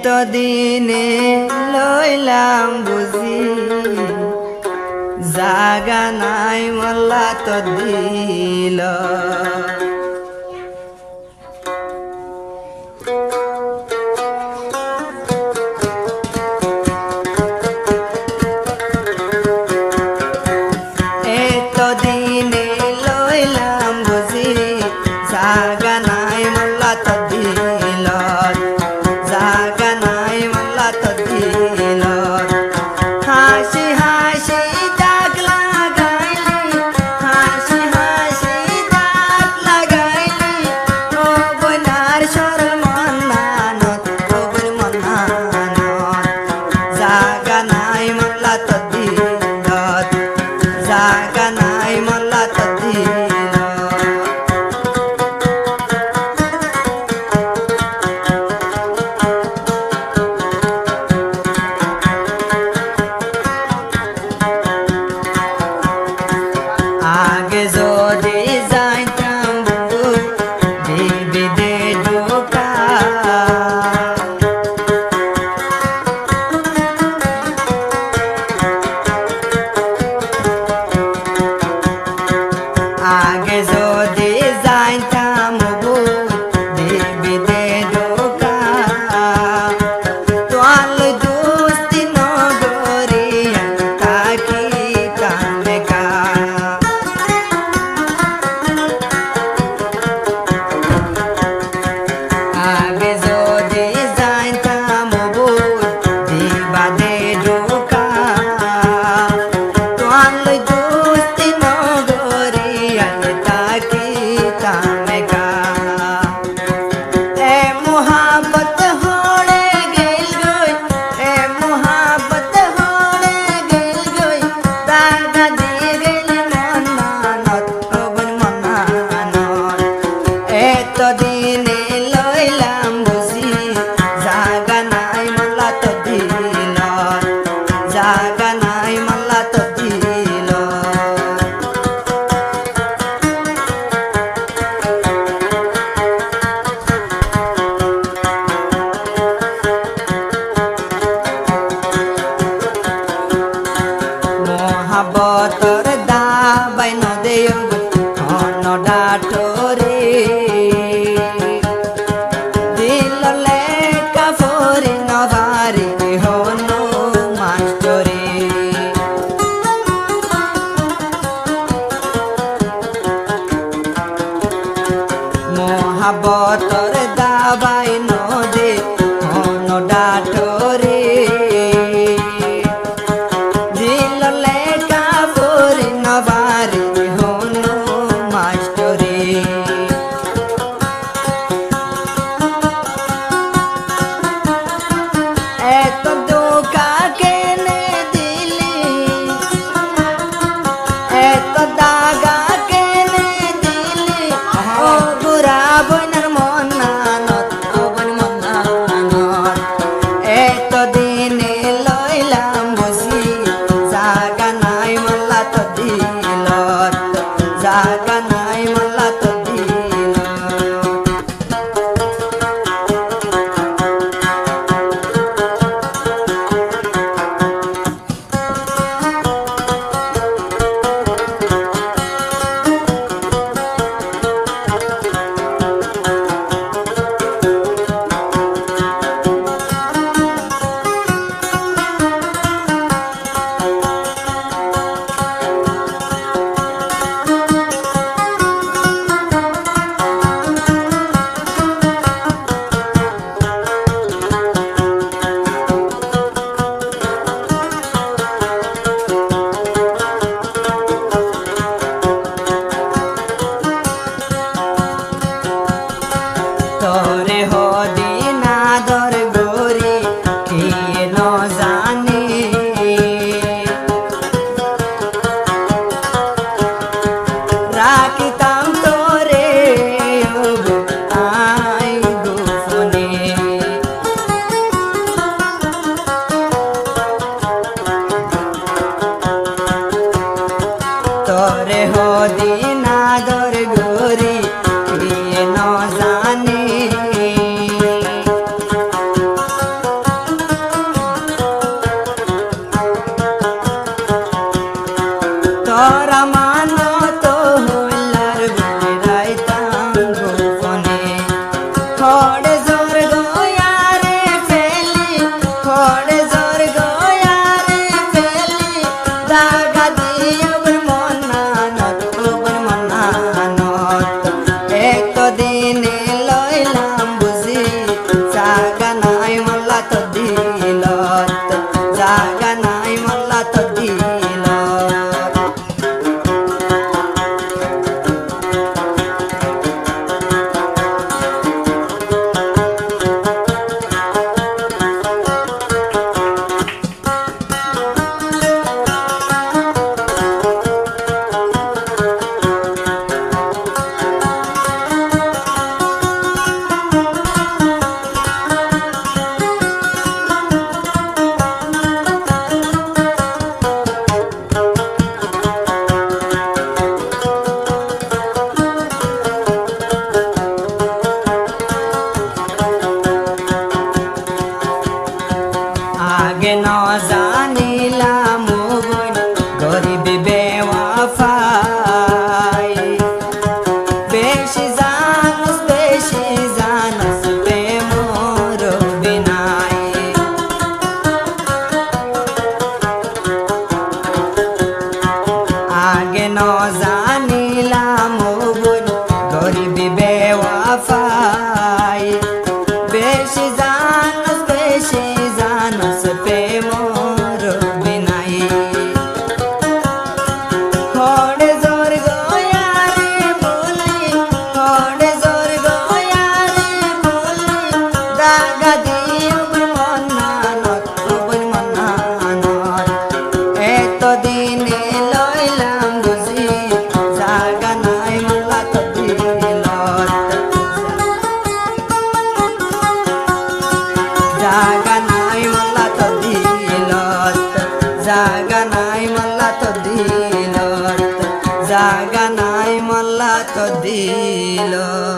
এতদিনে লইলাম বুঝি জাগা নাই মোল্লা তো দিল এতদিনে লইলাম বুঝি জাগা নাই মোল্লা তো দিল জাগা নাই মোল্লা তো দিল হাসি হাসি ডাক লাগাইলি হাসি হাসি ডাক লাগাইলি ও বনার সরল মন্নানত ও বন মন্নানত জাগা নাই মোল্লা তো দিল জাগা নাই মোল্লা তো দিল आगे जोड़ी जाइताम बंधु देवी दे ढोका आगे जोड़ी जाइताम बंधु देवी दे ढोका त्वाल दोस्ती नगरिया ताकी कामे का आगे जोड़ी जाइताम बुझ दिबा दे ढोका त्वाल दोस्ती नगरिया ताकी तामे का ए मोहब्बत होड़े गेल गई ए मोहब्बत होड़े गेल गई दागा दे गेल मन्नानत ओबन मन्नानत एतदिने लइलाम बुझी জাগা নাই মোল্লা তো দিল জাগা নাই মোল্লা তো দিল মহাবতর দাবাই নদেয় অন ডাটরে দিল লেখা ফরি নবারি হনো মাস্টরে মহাবতর দাবাই নদে অন ডাটরে দিল লেখা ফরি নবারি হনো মাস্টরে এত ধোকা কেনে দিলি এত দাগা কেনে দিলি ও বুড়া বইনার মন্নানত ও বন এতদিনে লইলাম বুঝি জাগা নাই মোল্লা তো দিলত জাগা নাই মোল্লা তো দিলত आगे न जानिलाम गरीब बेवफाई बेशी जानस प्रेमर बिनाई आगे न जानिलाम गरीब बेवफाई बेशी जानस प्रेमर बिनाई खड़े जोर गयारे बोली खड़े जोर गयारे बोली दागा दियो मन्नानत एत दिने लइलाम बुझी जागा नाई मोल्ला तो दिলত जागा नाई मोल्ला तो दिলত जागा नाई मोल्ला तो दिলত जागा नाई मोल्ला तो दिলত।